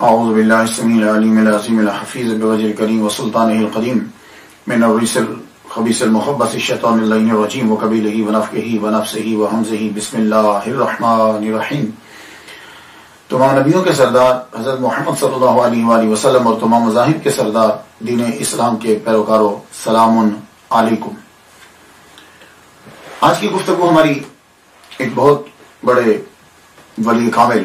اعوذ باللہ السمیع العلیم العظیم الحفیظ بوجہ الکریم وسلطانہ القدیم من الرجس الخبیث المخبث الشیطان اللعین الرجیم وقبیلہ ونفخہ ونفثہ وہمزہ بسم اللہ الرحمن الرحیم۔ تمام نبیوں کے سردار حضرت محمد صلی اللہ علیہ وآلہ وسلم اور تمام مذاہب کے سردار دین اسلام کے پیروکاروں، سلام علیکم۔ آج کی گفتگو ہماری ایک بہت بڑے ولی کامل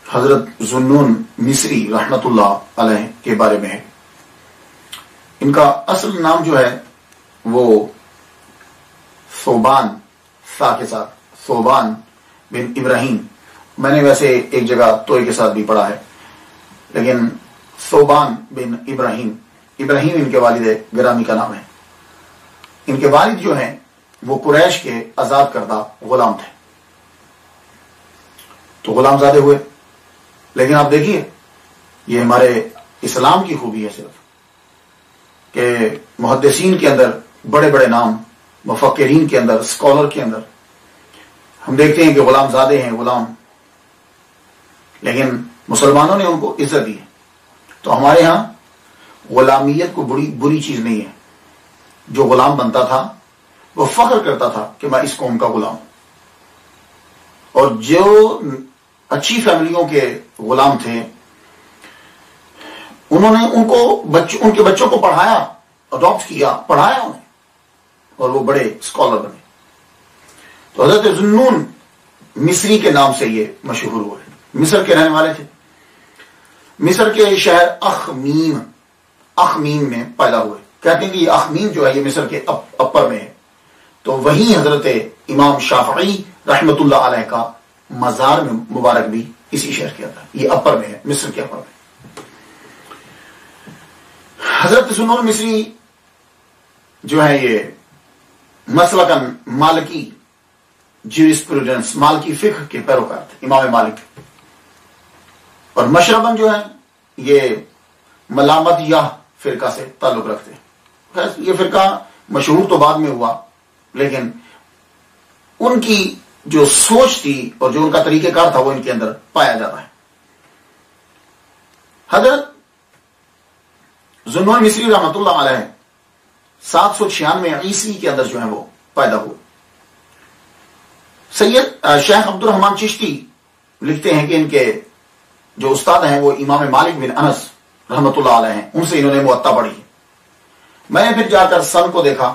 حضرت ذوالنون مصری رحمت اللہ علیہ کے بارے میں ہے۔ ان کا اصل نام جو ہے وہ ثوبان، سا کے ساتھ ثوبان بن ابراہیم۔ میں نے ویسے ایک جگہ توئے کے ساتھ بھی پڑھا ہے، لیکن ثوبان بن ابراہیم، ابراہیم ان کے والد گرامی کا نام ہے۔ ان کے والد جو ہیں وہ قریش کے آزاد کردہ غلام تھے، تو غلام زادے ہوئے۔ لیکن آپ دیکھیے، یہ ہمارے اسلام کی خوبی ہے صرف کہ محدثین کے اندر بڑے بڑے نام، مفکرین کے اندر، اسکالر کے اندر ہم دیکھتے ہیں کہ غلام زادے ہیں، غلام، لیکن مسلمانوں نے ان کو عزت دی ہے۔ تو ہمارے ہاں غلامیت کو بری چیز نہیں ہے۔ جو غلام بنتا تھا وہ فخر کرتا تھا کہ میں اس قوم کا غلام ہوں، اور جو اچھی فیملیوں کے غلام تھے انہوں نے ان کے بچوں کو پڑھایا، اڈاپٹ کیا، پڑھایا انہیں، اور وہ بڑے اسکالر بنے۔ تو حضرت ذوالنون مصری کے نام سے یہ مشہور ہوئے۔ مصر کے رہنے والے تھے، مصر کے شہر اخمیم میں پیدا ہوئے۔ کہتے ہیں کہ یہ اخمیم جو ہے یہ مصر کے اپر میں ہے، تو وہیں حضرت امام شافعی رحمت اللہ علیہ کا مزار میں مبارک بھی اسی شہر کے اندر، یہ اپر میں ہے، مصر کے اپر میں۔ حضرت ذوالنون مصری جو ہے یہ مسلکن مالکی جیورسپروڈنس، مالکی فقہ کے پیروکار تھے، امام مالک۔ اور مشربن جو ہے یہ ملامت یا فرقہ سے تعلق رکھتے ہیں۔ یہ فرقہ مشہور تو بعد میں ہوا، لیکن ان کی جو سوچ تھی اور جو ان کا طریقہ کار تھا وہ ان کے اندر پایا جاتا ہے۔ حضرت ذوالنون مصری رحمت اللہ علیہ 796 عیسوی کے اندر جو ہے وہ پیدا ہوئے۔ سید شیخ عبد الرحمن چشتی لکھتے ہیں کہ ان کے جو استاد ہیں وہ امام مالک بن انس رحمت اللہ علیہ ہیں، ان سے انہوں نے موطا پڑھی۔ میں نے پھر جا کر سن کو دیکھا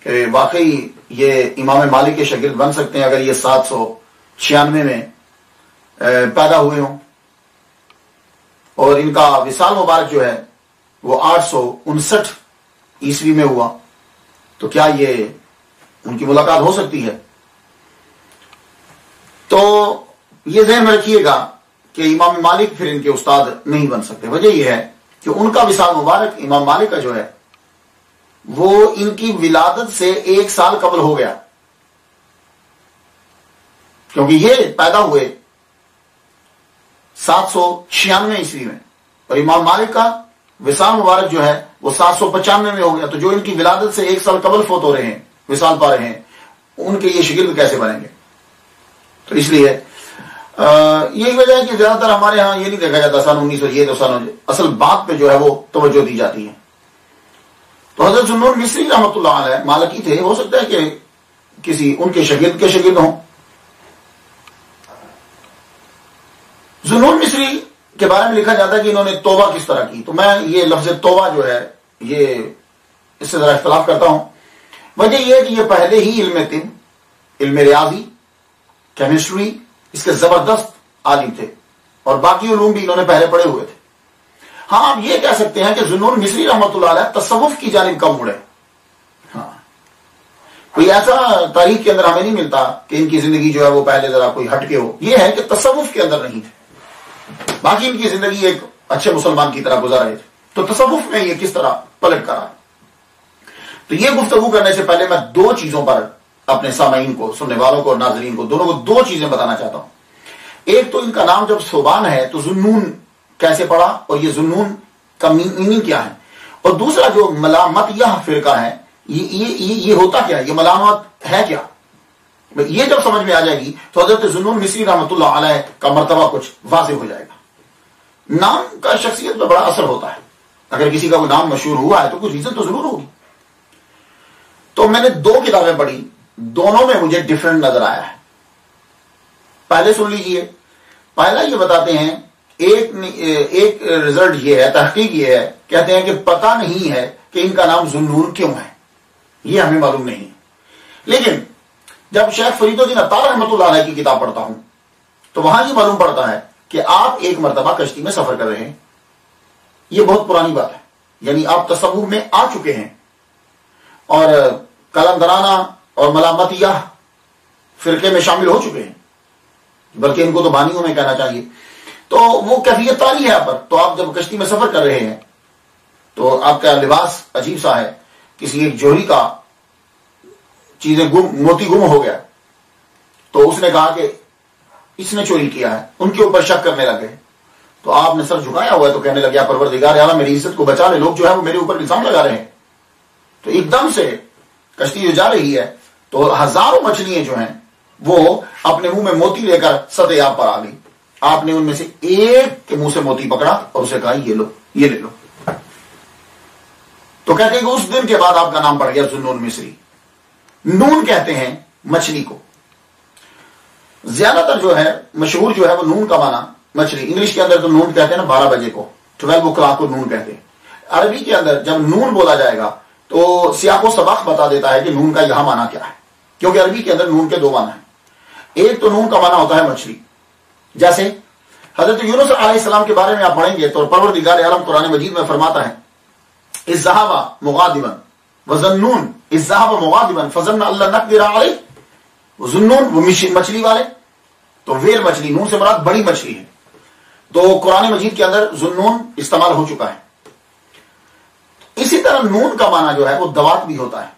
کہ واقعی یہ امام مالک کے شاگرد بن سکتے ہیں اگر یہ 796 میں پیدا ہوئے ہوں، اور ان کا وصال مبارک جو ہے وہ 859 عیسوی میں ہوا، تو کیا یہ ان کی ملاقات ہو سکتی ہے؟ تو یہ ذہن میں رکھیے گا کہ امام مالک پھر ان کے استاد نہیں بن سکتے۔ وجہ یہ ہے کہ ان کا وصال مبارک امام مالک کا جو ہے وہ ان کی ولادت سے 1 سال قبل ہو گیا، کیونکہ یہ پیدا ہوئے 796 عیسوی میں، اور امام مالک کا وصال مبارک جو ہے وہ 795 میں ہو گیا۔ تو جو ان کی ولادت سے 1 سال قبل فوت ہو رہے ہیں، وصال پا رہے ہیں، ان کے یہ شاگرد کیسے بنیں گے؟ تو اس لیے یہی وجہ ہے کہ زیادہ تر ہمارے ہاں یہ نہیں دیکھا جاتا سن 1900 یہ تو سن، اصل بات پہ جو ہے وہ توجہ دی جاتی ہے۔ تو حضرت ذوالنون مصری رحمت اللہ علیہ مالکی تھے، ہو سکتا ہے کہ کسی ان کے شاگرد ہوں۔ ذوالنون مصری کے بارے میں لکھا جاتا ہے کہ انہوں نے توبہ کس طرح کی، تو میں یہ لفظ توبہ جو ہے یہ اس سے ذرا اختلاف کرتا ہوں۔ وجہ یہ ہے کہ یہ پہلے ہی علم طب، علم ریاضی، کیمسٹری، اس کے زبردست عالم تھے، اور باقی علوم بھی انہوں نے پہلے پڑھے ہوئے تھے۔ ہاں، آپ یہ کہہ سکتے ہیں کہ ذوالنون مصری رحمت اللہ علیہ تصوف کی جانب کم مڑے۔ ہاں، کوئی ایسا تاریخ کے اندر ہمیں نہیں ملتا کہ ان کی زندگی جو ہے وہ پہلے ذرا کوئی ہٹ کے ہو، یہ ہے کہ تصوف کے اندر نہیں تھے، باقی ان کی زندگی ایک اچھے مسلمان کی طرح گزار رہے تھے۔ تو تصوف میں یہ کس طرح پلٹ کرا؟ تو یہ گفتگو کرنے سے پہلے میں 2 چیزوں پر اپنے سامعین کو، سننے والوں کو اور ناظرین کو دونوں کو 2 چیزیں بتانا چاہتا ہوں۔ ایک تو ان کا نام جب ثوبان ہے تو ذوالنون کیسے پڑا، اور یہ ذوالنون کا میننگ کیا ہے، اور دوسرا جو ملامت یہ فرقہ ہے یہ ہوتا کیا ہے، یہ ملامت ہے کیا، یہ جب سمجھ میں آ جائے گی تو حضرت ذوالنون مصری رحمت اللہ علیہ کا مرتبہ کچھ واضح ہو جائے گا۔ نام کا شخصیت پر بڑا اثر ہوتا ہے. اگر کسی کا کوئی نام مشہور ہوا ہے تو کچھ ریزن تو ضرور ہوگی. تو میں نے 2 کتابیں پڑھی, دونوں میں مجھے ڈفرنٹ نظر آیا ہے. پہلے سن لیجئے. پہلا یہ بتاتے ہیں, ایک رزلٹ یہ ہے, تحقیق یہ ہے, کہتے ہیں کہ پتہ نہیں ہے کہ ان کا نام ذوالنون کیوں ہے, یہ ہمیں معلوم نہیں. لیکن جب شیخ فرید الدین عطار رحمۃ اللہ علیہ کی کتاب پڑھتا ہوں تو وہاں یہ معلوم پڑتا ہے کہ آپ ایک مرتبہ کشتی میں سفر کر رہے ہیں. یہ بہت پرانی بات ہے, یعنی آپ تصوف میں آ چکے ہیں اور قلندرانہ اور ملامتیہ فرقے میں شامل ہو چکے ہیں, بلکہ ان کو تو بانیوں میں کہنا چاہیے. تو وہ کیفیت تاری ہے آپ پر. تو آپ جب کشتی میں سفر کر رہے ہیں تو آپ کا لباس عجیب سا ہے, کسی ایک جوہری کا چیزیں موتی گم ہو گیا. تو اس نے کہا کہ اس نے چوری کیا ہے. ان کے اوپر شک کرنے لگے. تو آپ نے سر جھکایا ہوا ہے تو کہنے لگے پروردگار اعلیٰ میری عزت کو بچا لے, لوگ جو ہے وہ میرے اوپر الزام لگا رہے ہیں. تو ایک دم سے کشتی جو جا رہی ہے تو ہزاروں مچھلیاں جو ہیں وہ اپنے منہ میں موتی لے کر سطح آب پر آ گئی. آپ نے ان میں سے ایک کے منہ سے موتی پکڑا اور اسے کہا یہ لو, یہ لے لو. تو کہتے ہیں کہ اس دن کے بعد آپ کا نام پڑ گیا ذوالنون مصری. نون کہتے ہیں مچھلی کو. زیادہ تر جو ہے مشہور جو ہے وہ نون کا معنی مچھلی. انگلش کے اندر تو نون کہتے ہیں نا 12 بجے کو, 12 o'clock کو نون کہتے ہیں. عربی کے اندر جب نون بولا جائے گا تو سیاق و سباق بتا دیتا ہے کہ نون کا یہاں معنی کیا ہے, کیونکہ عربی کے اندر نون کے 2 معنی ہیں. ایک تو نون کا معنی ہوتا ہے مچھلی, جیسے حضرت یونس علیہ السلام کے بارے میں آپ پڑھیں گے تو پروردگار عالم قرآن مجید میں فرماتا ہے اذ ذهب مغاضبا وظنون اذ ذهب مغاضبا فظن ان لن نقدر علیہ. ظنون وہ مچھلی والے, تو ویل مچھلی, نون سے مراد بڑی مچھلی ہے. تو قرآن مجید کے اندر ذوالنون استعمال ہو چکا ہے. اسی طرح نون کا معنی جو ہے وہ دوات بھی ہوتا ہے,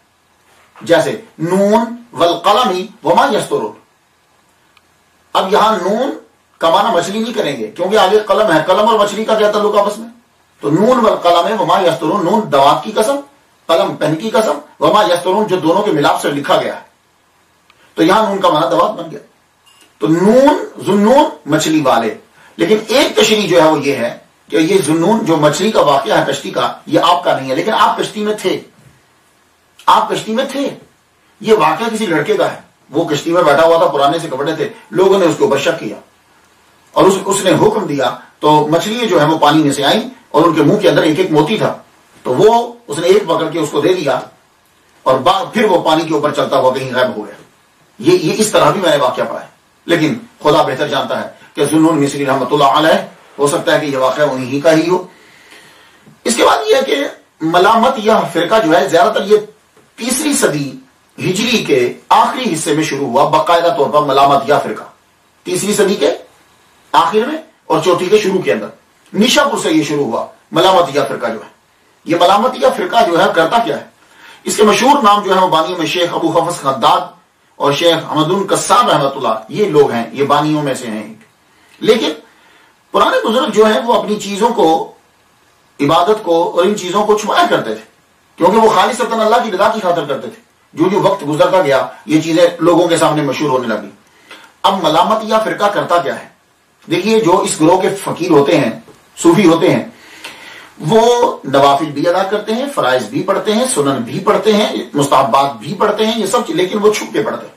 جیسے نون والقلم وما یسطرون. اب یہاں نون کا معنی مچھلی نہیں کریں گے کیونکہ آگے قلم ہے. قلم اور مچھلی کا کیا تعلق آپس میں؟ تو نون والقلم وما یسطرون, نون دوات کی قسم, قلم پن کی قسم, وما یسطرون جو دونوں کے ملاپ سے لکھا گیا ہے. تو یہاں نون کا معنی دوات بن گیا. تو نون ذوالنون مچھلی والے. لیکن ایک تشریح جو ہے وہ یہ ہے کہ یہ ذوالنون جو مچھلی کا واقعہ ہے کشتی کا, یہ آپ کا نہیں ہے, لیکن آپ کشتی میں تھے. آپ کشتی میں تھے. یہ واقعہ کسی لڑکے کا ہے, وہ کشتی میں بیٹھا ہوا تھا, پرانے سے کپڑے تھے, لوگوں نے اس کو اوپر شک کیا اور اس نے حکم دیا. تو مچھلیاں جو ہے وہ پانی میں سے آئیں اور ان کے منہ کے اندر ایک ایک موتی تھا. تو وہ اس نے ایک پکڑ کے اس کو دے دیا اور پھر وہ پانی کے اوپر چلتا ہوا کہیں غائب ہو گیا. یہ اس طرح بھی میں نے واقعہ پڑھا ہے, لیکن خدا بہتر جانتا ہے کہ ذوالنون مصری رحمۃ اللہ علیہ, ہو سکتا ہے کہ یہ واقعہ انہی کا ہی ہو. اس کے بعد یہ ہے کہ ملامت یا فرقہ جو ہے زیادہ تر یہ 3 صدی ہجری کے آخری حصے میں شروع ہوا باقاعدہ طور پر. ملامت یا فرقہ 3 صدی کے آخر میں اور 4 کے شروع کے اندر نیشا پور سے یہ شروع ہوا. ملامت یا فرقہ جو ہے, یہ ملامت یا فرقہ جو ہے کرتا کیا ہے؟ اس کے مشہور نام جو ہے وہ بانیوں میں شیخ ابو حفص خداد اور شیخ حمدون قصاب رحمۃ اللہ, یہ لوگ ہیں, یہ بانیوں میں سے ہیں. لیکن پرانے بزرگ جو ہیں وہ اپنی چیزوں کو, عبادت کو اور ان چیزوں کو چھپایا کرتے تھے, کیونکہ وہ خالصتاً اللہ کی رضا کی خاطر کرتے تھے. جو وقت گزرتا گیا یہ چیزیں لوگوں کے سامنے مشہور ہونے لگی. اب ملامت یا فرقہ کرتا کیا ہے؟ دیکھیے, جو اس گروہ کے فقیر ہوتے ہیں, صوفی ہوتے ہیں, وہ نوافل بھی ادا کرتے ہیں, فرائض بھی پڑھتے ہیں, سنن بھی پڑھتے ہیں, مستحبات بھی پڑھتے ہیں, یہ سب, لیکن وہ چھپ کے پڑھتے ہیں.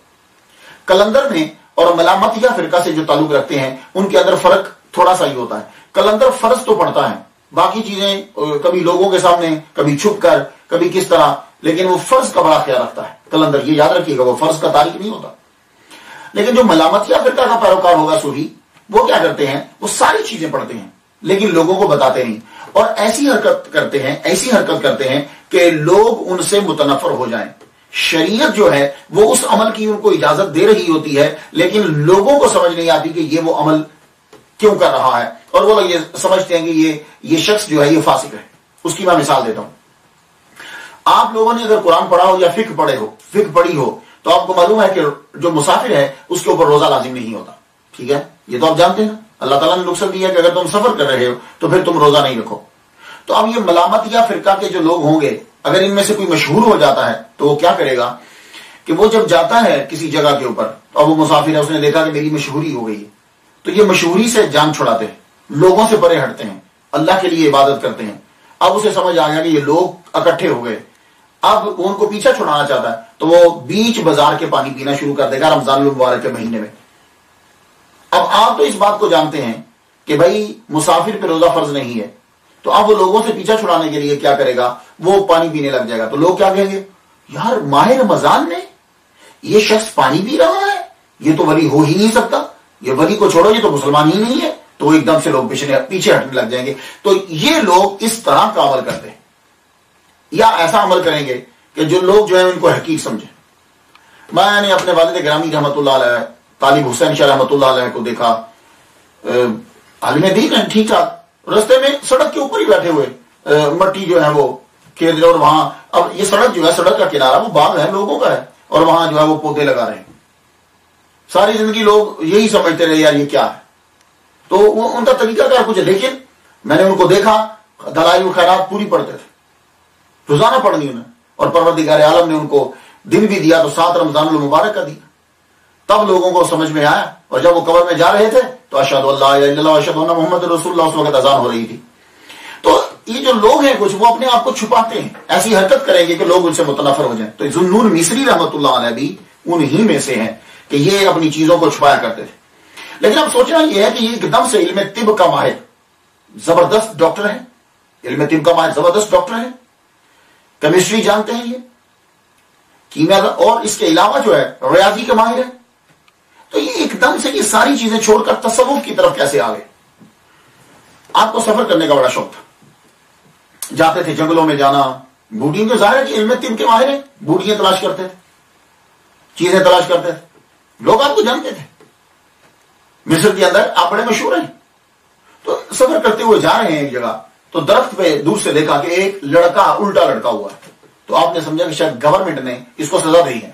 کلندر میں اور ملامت یا فرقہ سے جو تعلق رکھتے ہیں ان کے اندر فرق تھوڑا سا ہی ہوتا ہے. کلندر فرض تو پڑھتا ہے, باقی چیزیں کبھی لوگوں کے سامنے, کبھی چھپ کر, کبھی کس طرح, لیکن وہ فرض کا بڑا خیال رکھتا ہے. کلندر, یہ یاد رکھیے گا, وہ فرض کا تارک نہیں ہوتا. لیکن جو ملامت یا فرقہ کا پیروکار ہوگا صوفی, وہ کیا کرتے ہیں, وہ ساری چیزیں پڑھتے ہیں لیکن لوگوں کو بتاتے نہیں, اور ایسی حرکت کرتے ہیں کہ لوگ ان سے متنفر ہو جائیں. شریعت جو ہے وہ اس عمل کی ان کو اجازت دے رہی ہوتی ہے, لیکن لوگوں کو سمجھ نہیں آتی کہ یہ وہ عمل کیوں کر رہا ہے, اور وہ لوگ یہ سمجھتے ہیں کہ یہ شخص جو ہے یہ فاسق ہے. اس کی میں مثال دیتا ہوں. آپ لوگوں نے اگر قرآن پڑھا ہو یا فقہ پڑھی ہو تو آپ کو معلوم ہے کہ جو مسافر ہے اس کے اوپر روزہ لازم نہیں ہوتا. ٹھیک ہے, یہ تو آپ جانتے ہیں. اللہ تعالیٰ نے رخصت دیا کہ اگر تم سفر کر رہے ہو تو پھر تم روزہ نہیں رکھو. تو اب یہ ملامت یا فرقہ کے جو لوگ ہوں گے, اگر ان میں سے کوئی مشہور ہو جاتا ہے تو وہ کیا کرے گا کہ وہ جب جاتا ہے کسی جگہ کے اوپر, اور وہ مسافر ہے, اس نے دیکھا کہ میری مشہوری ہو گئی ہے, تو یہ مشہوری سے جان چھڑاتے ہیں. لوگوں سے پرے ہٹتے ہیں، اللہ کے لیے عبادت کرتے ہیں. اب اسے سمجھ آ گیا کہ یہ لوگ اکٹھے ہو گئے، اب وہ ان کو پیچھے چھڑانا چاہتا ہے، تو وہ بیچ بازار کے پانی پینا شروع کر دے گا رمضان المبارک کے مہینے میں. اب آپ تو اس بات کو جانتے ہیں کہ بھائی مسافر پہ روزہ فرض نہیں ہے، تو اب وہ لوگوں سے پیچھا چھڑانے کے لیے کیا کرے گا، وہ پانی پینے لگ جائے گا. تو لوگ کیا کہیں گے، یار ماہ رمضان میں یہ شخص پانی پی رہا ہے، یہ تو ولی ہو ہی نہیں سکتا، یہ ولی کو چھوڑو، یہ تو مسلمان ہی نہیں ہے. تو ایک دم سے لوگ پیچھے ہٹنے لگ جائیں گے. تو یہ لوگ اس طرح کا عمل کرتے ہیں، یا ایسا عمل کریں گے کہ جو لوگ جو ہیں ان کو حقیق سمجھیں. میں نے اپنے والد گرامی رحمۃ اللہ علیہ طالب حسین شاہ رحمۃ اللہ علیہ کو دیکھا، عالم دین ہے ٹھیک ٹھاک، رستے میں سڑک کے اوپر ہی بیٹھے ہوئے، مٹی جو ہے وہ کھیت رہے، اور وہاں اب یہ سڑک جو ہے، سڑک کا کنارہ وہ باغ ہے لوگوں کا ہے، اور وہاں جو ہے وہ پودے لگا رہے ہیں. ساری زندگی لوگ یہی سمجھتے رہے یار یہ کیا ہے. تو وہ ان کا طریقہ کار کچھ ہے، لیکن میں نے ان کو دیکھا دلائل الخیرات پوری پڑھتے تھے، روزانہ پڑھنی انہیں، اور پروردگار عالم نے ان کو دن بھی دیا تو 7 رمضان المبارک کا دیا. تب لوگوں کو سمجھ میں آیا، اور جب وہ قبر میں جا رہے تھے تو اشہد اللہ الہ الا اللہ اشہد ان محمد رسول اللہ، اس وقت اذان ہو رہی تھی. تو یہ جو لوگ ہیں کچھ، وہ اپنے آپ کو چھپاتے ہیں، ایسی حرکت کریں گے کہ لوگ ان سے متنفر ہو جائیں. تو ذوالنون مصری رحمۃ اللہ علیہ بھی انہی میں سے ہیں کہ یہ اپنی چیزوں کو چھپایا کرتے تھے. لیکن اب سوچنا یہ ہے کہ یہ ایک دم سے علم طب کا ماہر زبردست ڈاکٹر ہے، علم طب کا ماہر زبردست ڈاکٹر ہے، کیمسٹری جانتے ہیں یہ، کیمیا، اور اس کے علاوہ جو ہے ریاضی کے ماہر ہے. تو یہ ایک دم سے یہ ساری چیزیں چھوڑ کر تصوف کی طرف کیسے آ گئے؟ آپ کو سفر کرنے کا بڑا شوق تھا، جاتے تھے جنگلوں میں جانا، بوٹیاں تو ظاہر ہے کہ علم طب کے ماہر ہیں، بوٹیاں تلاش کرتے تھے، چیزیں تلاش کرتے تھے، لوگ آپ کو جانتے تھے. مصر کے اندر آپ بڑے مشہور ہیں. تو سفر کرتے ہوئے جا رہے ہیں ایک جگہ، تو درخت پہ دور سے دیکھا کہ ایک لڑکا الٹا لٹکا ہوا ہے. تو آپ نے سمجھا کہ شاید گورنمنٹ نے اس کو سزا دی ہے،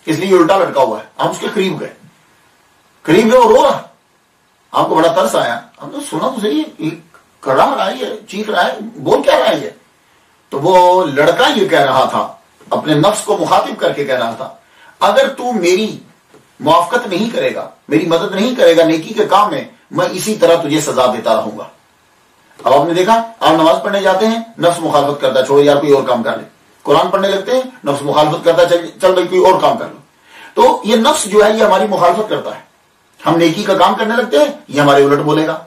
اس لیے یہ الٹا لٹکا ہوا ہے. آپ اس کے قریب گئے، وہ رو رہا، آپ کو بڑا ترس آیا. ہم نے سنا تو صحیح، کڑا رہا ہے، چیخ رہا ہے، بول کیا رہا ہے یہ؟ تو وہ لڑکا یہ کہہ رہا تھا، اپنے نفس کو مخاطب کر کے کہہ رہا تھا، اگر تو میری موافقت نہیں کرے گا، میری مدد نہیں کرے گا نیکی کے کام میں اسی طرح تجھے سزا دیتا رہوں گا. اب آپ نے دیکھا، آپ نماز پڑھنے جاتے ہیں، نفس مخالفت کرتا ہے، چھوڑو یار کوئی اور کام کر لے. قرآن پڑھنے لگتے ہیں، نفس مخالفت کرتا ہے، چل بھائی کوئی اور کام کر لو. تو یہ نفس جو ہے یہ ہماری مخالفت کرتا ہے. ہم نیکی کا کام کرنے لگتے ہیں، یہ ہمارے الٹ بولے گا.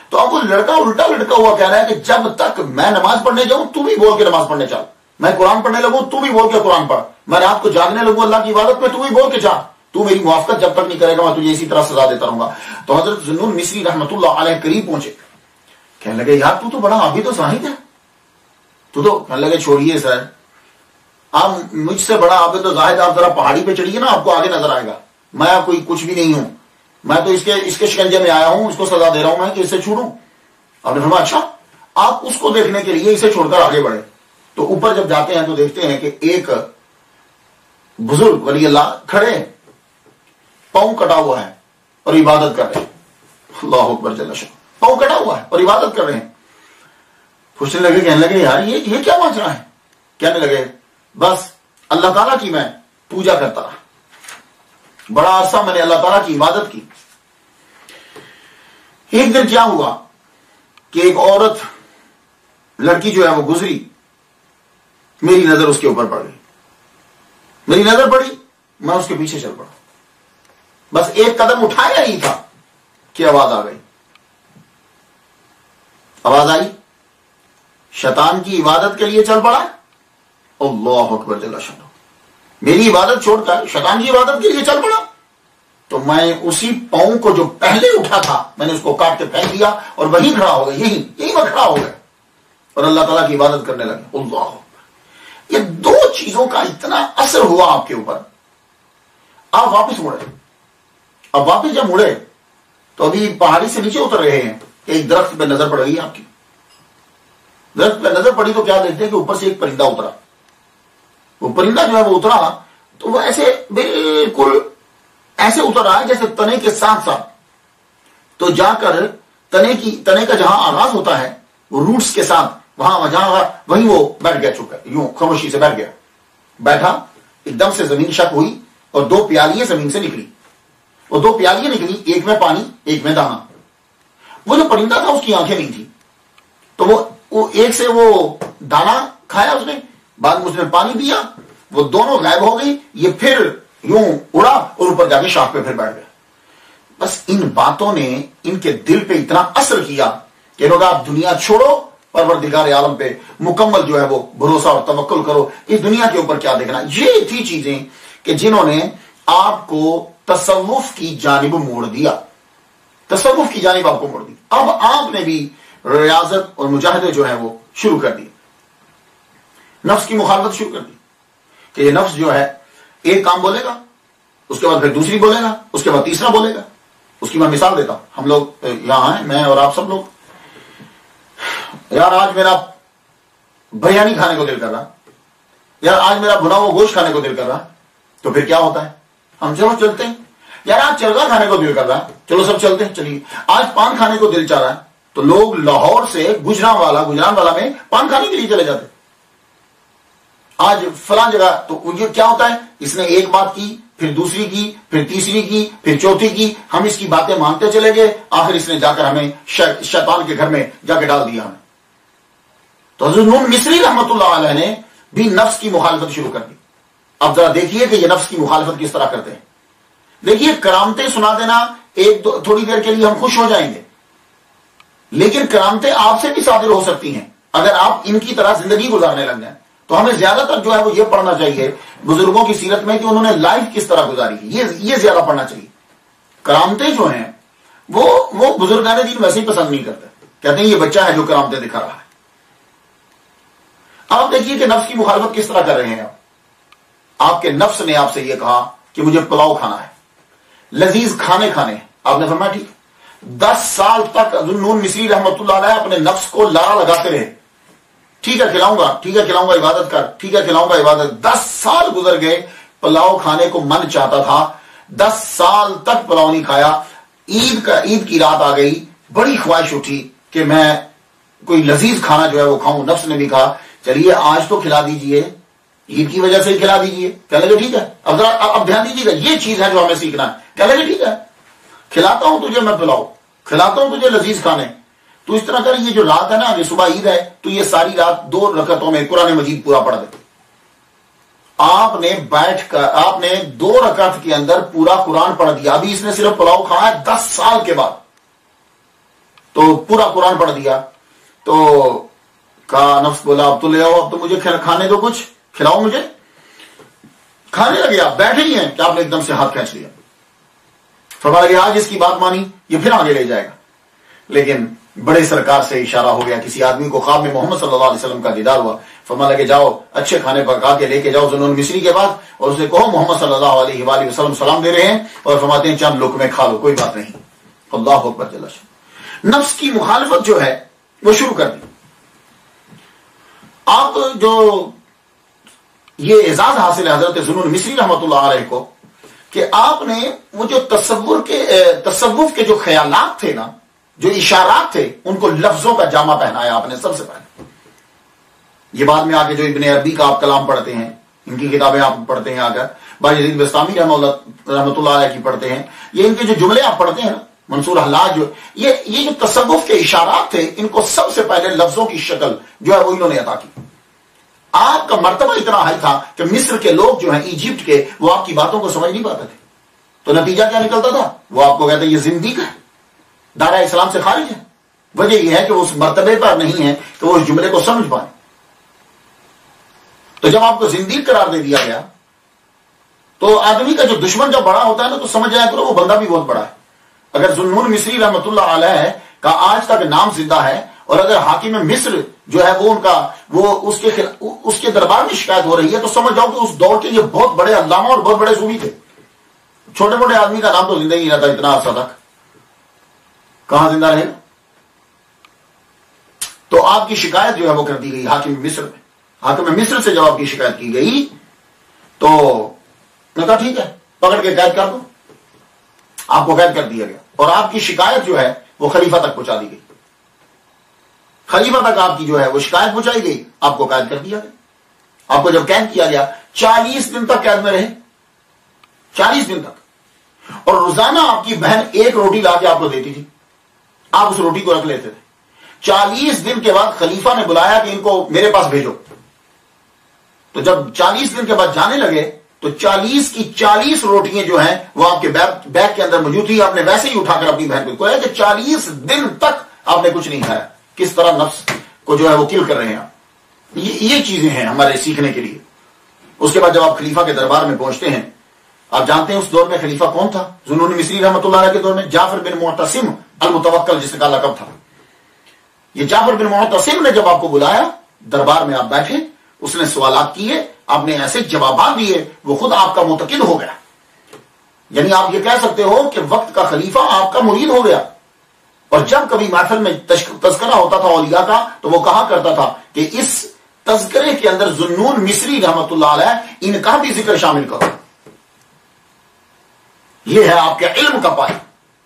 تو اب وہ لڑکا الٹا لٹکا ہوا کہہ رہا ہے کہ جب تک میں نماز پڑھنے جاؤں تو بھی بول کے نماز پڑھنے چل، میں قرآن پڑھنے لگوں تو بھی بول کے قرآن پڑھ، میں رات کو جاگنے لگوں اللہ کی عبادت میں تو بھی بول کے جا، تو میری موافقت جب تک نہیں کرے گا میں تجھے اسی طرح سزا دیتا رہوں گا. تو حضرت ذوالنون مصری رحمۃ اللہ علیہ قریب پہنچے، کہنے لگے یار تو بڑا عابد و زاہد ہے، تو کہنے لگے چھوڑیے سر، آپ مجھ سے بڑا عابد و زاہد، آپ ذرا پہاڑی پہ چڑھیے نا، آپ کو آگے نظر آئے گا. میں کوئی کچھ بھی نہیں ہوں، میں تو اس کے شکنجے میں آیا ہوں، اس کو سزا دے رہا ہوں میں کہ اسے چھوڑوں. آپ نے فرمایا اچھا. آپ اس کو دیکھنے کے لیے اسے چھوڑ کر آگے بڑھے. تو اوپر جب جاتے ہیں تو دیکھتے ہیں کہ ایک بزرگ ولی اللہ کھڑے ہیں، پاؤں کٹا ہوا ہے اور عبادت کر رہے ہیں. اللہ اکبر جل شانہ، پاؤں کٹا ہوا ہے اور عبادت کر رہے ہیں. پوچھنے لگے، کہنے لگے یار یہ کیا ماجرا ہے؟ کہنے لگے بس اللہ تعالیٰ کی میں پوجا کرتا رہا، بڑا عرصہ میں نے اللہ تعالیٰ کی عبادت کی. ایک دن کیا ہوا کہ ایک عورت لڑکی جو ہے وہ گزری، میری نظر اس کے اوپر پڑ گئی، میری نظر پڑی، میں اس کے پیچھے چل پڑا. بس ایک قدم اٹھایا ہی تھا کہ آواز آ گئی. آواز آئی، شیطان کی عبادت کے لیے چل پڑا. اللہ اکبر جل شانہ، میری عبادت چھوڑ کر شیطان کی عبادت کے لیے چل پڑا. تو میں اسی پاؤں کو جو پہلے اٹھا تھا میں نے اس کو کاٹ کے پھینک دیا اور وہیں کھڑا ہو گیا، یہی میں کھڑا ہو گیا اور اللہ تعالیٰ کی عبادت کرنے لگے. اللہ، یہ دو چیزوں کا اتنا اثر ہوا آپ کے اوپر. آپ واپس مڑے. اب واپس جب مڑے تو ابھی پہاڑی سے نیچے اتر رہے ہیں، ایک درخت پہ نظر پڑ رہی ہے آپ کی. درخت پہ نظر پڑی تو کیا دیکھتے ہیں کہ اوپر سے ایک پرندہ اترا. وہ پرندہ جو ہے وہ اترا تو وہ ایسے بالکل ایسے اتر رہا ہے جیسے تنے کے ساتھ ساتھ، تو جا کر تنے کا جہاں آغاز ہوتا ہے وہ روٹس کے ساتھ وہیں وہ بیٹھ گیا، چکا یوں خاموشی سے بیٹھ گیا. بیٹھا، ایک دم سے زمین شک ہوئی اور 2 پیالیاں زمین سے نکلی. وہ 2 پیالیاں نکلی، ایک میں پانی ایک میں دانا. وہ جو پرندہ تھا اس کی آنکھیں نہیں تھی، تو وہ ایک سے وہ دانا کھایا اس نے، بعد میں اس نے پانی پیا، وہ دونوں غائب ہو گئی، یہ پھر یوں اڑا اور اوپر جا کے شاخ پہ پھر بیٹھ گیا۔ بس ان باتوں نے ان کے دل پہ اتنا اثر کیا کہ لوگ آپ دنیا چھوڑو، پروردگار عالم پہ مکمل جو ہے وہ بھروسہ اور توکل کرو، اس دنیا کے اوپر کیا دیکھنا۔ یہ تھی چیزیں کہ جنہوں نے آپ کو تصوف کی جانب موڑ دیا، تصوف کی جانب آپ کو موڑ دی۔ اب آپ نے بھی ریاضت اور مجاہدے جو ہے وہ شروع کر دی، نفس کی مخالفت شروع کر دی کہ یہ نفس جو ہے ایک کام بولے گا، اس کے بعد پھر دوسری بولے گا، اس کے بعد تیسرا بولے گا۔ اس کی میں مثال دیتا ہوں، ہم لوگ یہاں ہیں، میں اور آپ سب لوگ، یار آج میرا بریانی کھانے کو دل کر رہا، یار آج میرا بھنا ہوا گوشت کھانے کو دل کر رہا، تو پھر کیا ہوتا ہے؟ ہم چلو چلتے ہیں۔ یار آج چرگا کھانے کو دل کر رہا، چلو سب چلتے ہیں، چلیے۔ آج پان کھانے کو دل چاہ رہا ہے، تو لوگ لاہور سے گجران والا میں پان کھانے کے لیے چلے جاتے۔ آج فلاں جگہ، تو یہ کیا ہوتا ہے؟ اس نے ایک بات کی، پھر دوسری کی، پھر تیسری کی، پھر چوتھی کی، ہم اس کی باتیں مانتے چلے گئے، آخر اس نے جا کر ہمیں شیطان کے گھر میں جا کے ڈال دیا ہمیں۔ تو حضرت نون مصری رحمت اللہ علیہ نے بھی نفس کی مخالفت شروع کر دی۔ اب ذرا دیکھیے کہ یہ نفس کی مخالفت کس طرح کرتے ہیں۔ دیکھیے، کرامتیں سنا دینا تھوڑی دیر کے لیے ہم خوش ہو جائیں گے، لیکن کرامتیں آپ سے بھی صادر ہو سکتی ہیں اگر آپ ان کی طرح زندگی گزارنے لگ جائیں۔ تو ہمیں زیادہ تر جو ہے وہ یہ پڑھنا چاہیے بزرگوں کی سیرت میں کہ انہوں نے لائف کس طرح گزاری کی، یہ زیادہ پڑھنا چاہیے۔ کرامتیں جو ہیں وہ بزرگان دین ویسے ہی پسند نہیں کرتے، کہتے ہیں یہ بچہ ہے جو کرامتیں دکھا رہا ہے۔ آپ دیکھیے کہ نفس کی مخالفت کس طرح کر رہے ہیں۔ آپ کے نفس نے آپ سے یہ کہا کہ مجھے پلاؤ کھانا ہے، لذیذ کھانے کھانے، آپ نے فرمایا ٹھیک۔ 10 سال تک نون مصری رحمت اللہ علیہ اپنے نفس کو لارا لگاتے رہے، ٹھیک ہے کھلاؤں گا، ٹھیک ہے کھلاؤں گا، عبادت کر، ٹھیک ہے کھلاؤں گا، عبادت۔ 10 سال گزر گئے، پلاؤ کھانے کو من چاہتا تھا، 10 سال تک پلاؤ نہیں کھایا۔ عید کی رات آ گئی، بڑی خواہش اٹھی کہ میں کوئی لذیذ کھانا جو ہے وہ کھاؤں۔ نفس نے بھی کہا چلیے آج تو کھلا دیجئے، عید کی وجہ سے ہی کھلا دیجئے۔ کہنے لگے ٹھیک ہے، اب دھیان دیجیے گا، یہ چیز ہے جو ہمیں سیکھنا ہے۔ کہنے لگے ٹھیک ہے، کھلاتا ہوں تجھے میں پلاؤ، کھلاتا ہوں تجھے لذیذ کھانے، تو اس طرح کر یہ جو رات ہے نا، یہ صبح عید ہے، تو یہ ساری رات 2 رکعتوں میں قرآن مجید پورا پڑھ دے۔ آپ نے بیٹھ کر آپ نے 2 رکعت کے اندر پورا قرآن پڑھ دیا۔ ابھی اس نے صرف پلاؤ کھایا 10 سال کے بعد، تو پورا قرآن پڑھ دیا۔ تو کہا، نفس بولا اب تو لے آؤ، اب تو مجھے کھانے دو، کچھ کھلاؤ مجھے۔ کھانے لگے، آپ بیٹھے ہی ہیں کہ آپ نے ایک دم سے ہاتھ کھینچ لیا۔ فرمایا کہ آج اس کی بات مانی، یہ پھر آگے لے جائے گا۔ لیکن بڑے سرکار سے اشارہ ہو گیا، کسی آدمی کو خواب میں محمد صلی اللہ علیہ وسلم کا دیدار ہوا۔ فرمایا کہ جاؤ اچھے کھانے پکا کے لے کے جاؤ ذو مصری کے پاس، اور اسے کہو محمد صلی اللہ علیہ وآلہ وسلم سلام دے رہے ہیں اور فرماتے ہیں چند لقمے کھا لو، کوئی بات نہیں۔ اللہ اکبر جل شانہ۔ نفس کی مخالفت جو ہے وہ شروع کر دی۔ آپ جو یہ اعزاز حاصل ہے حضرت ذو مصری رحمۃ اللہ علیہ کو کہ آپ نے وہ جو تصوف کے جو خیالات تھے نا، جو اشارات تھے، ان کو لفظوں کا جامع پہنایا آپ نے سب سے پہلے۔ یہ بعد میں آگے جو ابن عربی کا آپ کلام پڑھتے ہیں، ان کی کتابیں آپ پڑھتے ہیں، آگر باجید بستامی رحمۃ اللہ علیہ کی پڑھتے ہیں، یہ ان کے جو جملے آپ پڑھتے ہیں نا، منصور حلاج، یہ جو تصوف کے اشارات تھے، ان کو سب سے پہلے لفظوں کی شکل جو ہے وہ انہوں نے عطا کی۔ آپ کا مرتبہ اتنا ہائی تھا کہ مصر کے لوگ جو ہیں، ایجپٹ کے، وہ آپ کی باتوں کو سمجھ نہیں پاتے تھے۔ تو نتیجہ کیا نکلتا تھا؟ وہ آپ کو کہتے ہیں یہ زندیق ہے، دائرہ اسلام سے خارج ہے۔ وجہ یہ ہے کہ وہ اس مرتبے پر نہیں ہے کہ وہ اس جملے کو سمجھ پائیں۔ تو جب آپ کو زندیق قرار دے دیا گیا، تو آدمی کا جو دشمن جب بڑا ہوتا ہے نا، تو سمجھ جایا کرو وہ بندہ بھی بہت بڑا ہے۔ اگر ذو مصری رحمۃ اللہ علیہ کا آج تک نام زندہ ہے، اور اگر حاکم مصر جو ہے وہ اس کے دربار میں شکایت ہو رہی ہے، تو سمجھ جاؤ کہ اس دور کے یہ بہت بڑے علامہ اور بہت بڑے صوفی تھے۔ چھوٹے موٹے آدمی کا نام تو زندہ ہی رہتا اتنا عرصہ تک، کہاں زندہ رہے گا؟ تو آپ کی شکایت جو ہے وہ کر دی گئی حاکم مصر میں۔ حاکم مصر سے جب آپ کی شکایت کی گئی تو نے کہا ٹھیک ہے، پکڑ کے قید کر دو۔ آپ کو قید کر دیا گیا، اور آپ کی شکایت جو ہے وہ خلیفہ تک پہنچا دی گئی۔ خلیفہ تک آپ کی جو ہے وہ شکایت پہنچائی گئی، آپ کو قید کر دیا گیا۔ آپ کو جب قید کیا گیا، 40 دن تک قید میں رہے، 40 دن تک، اور روزانہ آپ کی بہن 1 روٹی لا کے آپ کو دیتی تھی، آپ اس روٹی کو رکھ لیتے تھے. 40 دن کے بعد خلیفہ نے بلایا کہ ان کو میرے پاس بھیجو. تو جب 40 دن کے بعد جانے لگے تو 40 کی 40 روٹیاں جو ہیں وہ آپ کے بیگ کے اندر موجود تھی. آپ نے ویسے ہی اٹھا کر اپنی بہن کو کہا کہ 40 دن تک آپ نے کچھ نہیں کھایا. کس طرح نفس کو جو ہے وہ کل کر رہے ہیں. یہ چیزیں ہیں ہمارے سیکھنے کے لیے. اس کے بعد جب آپ خلیفہ کے دربار میں پہنچتے ہیں, آپ جانتے ہیں اس دور میں خلیفہ کون تھا؟ ذوالنون مصری رحمۃ اللہ علیہ کے دور میں جعفر بن معتصم المتوکل جس کا لقب تھا. یہ جعفر بن معتصم نے جب آپ کو بلایا, دربار میں آپ بیٹھے, اس نے سوالات کیے, آپ نے ایسے جوابات دیے, وہ خود آپ کا معتقد ہو گیا. یعنی آپ یہ کہہ سکتے ہو کہ وقت کا خلیفہ آپ کا مرید ہو گیا. اور جب کبھی محفل میں تذکرہ ہوتا تھا اولیاء کا تو وہ کہا کرتا تھا کہ اس تذکرے کے اندر ذوالنون مصری رحمۃ اللہ علیہ ان کا بھی ذکر شامل کرو. یہ ہے آپ کے علم کا پائے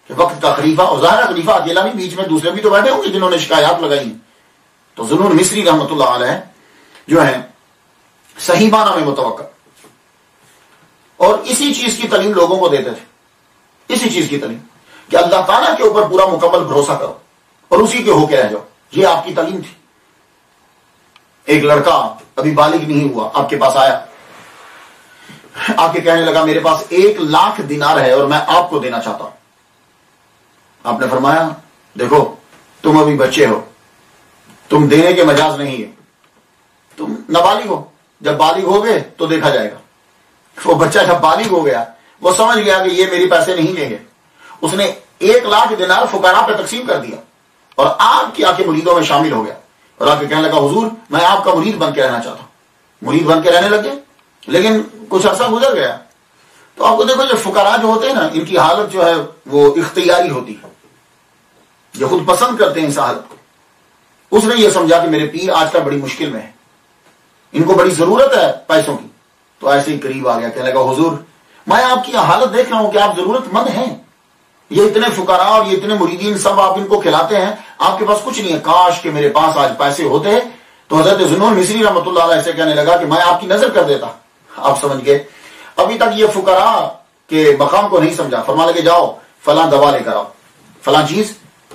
کہ وقت کا خلیفہ, اور ظاہر خلیفہ اکیلا نہیں, بیچ میں دوسرے بھی تو بیٹھے ہوں گے جنہوں نے شکایات لگائی. تو ذوالنون مصری رحمۃ اللہ علیہ جو ہے صحیح معنی میں متوکل, اور اسی چیز کی تعلیم لوگوں کو دیتے تھے. اسی چیز کی تعلیم کہ اللہ تعالیٰ کے اوپر پورا مکمل بھروسہ کرو اور اسی کے ہو کے رہ جاؤ. یہ آپ کی تعلیم تھی. ایک لڑکا ابھی بالغ نہیں ہوا آپ کے پاس آیا, آپ کے کہنے لگا میرے پاس 1,00,000 دینار ہے اور میں آپ کو دینا چاہتا ہوں. آپ نے فرمایا دیکھو تم ابھی بچے ہو, تم دینے کے مجاز نہیں ہے, تم نابالغ ہو, جب بالغ ہو گئے تو دیکھا جائے گا. وہ بچہ جب بالغ ہو گیا وہ سمجھ گیا کہ یہ میری پیسے نہیں لیں گے. اس نے 1,00,000 دینار فقراء پہ تقسیم کر دیا اور آپ کی آ کے مریدوں میں شامل ہو گیا اور آ کے کہنے لگا حضور میں آپ کا مرید بن کے رہنا چاہتا ہوں. مرید بن کے رہنے لگے, لیکن کچھ عرصہ گزر گیا تو آپ کو دیکھو جو فقراء جو ہوتے ہیں نا, ان کی حالت جو ہے وہ اختیاری ہوتی ہے, جو خود پسند کرتے ہیں اس حالت کو. اس نے یہ سمجھا کہ میرے پیر آج کل بڑی مشکل میں ہے, ان کو بڑی ضرورت ہے پیسوں کی. تو ایسے ہی قریب آ گیا, کہنے لگا حضور میں آپ کی حالت دیکھ رہا ہوں کہ آپ ضرورت مند ہیں, یہ اتنے فقراء اور یہ اتنے مریدین سب آپ ان کو کھلاتے ہیں, آپ کے پاس کچھ نہیں ہے, کاش کہ میرے پاس آج پیسے ہوتے. تو حضرت ذوالنون مصری رحمۃ اللہ علیہ سے کہنے لگا کہ میں آپ کی نظر کر دیتا. آپ سمجھ گئے ابھی تک یہ فقراء کے مقام کو نہیں سمجھا. فرما لگے جاؤ فلاں دوا لے کر آؤ, فلاں چیز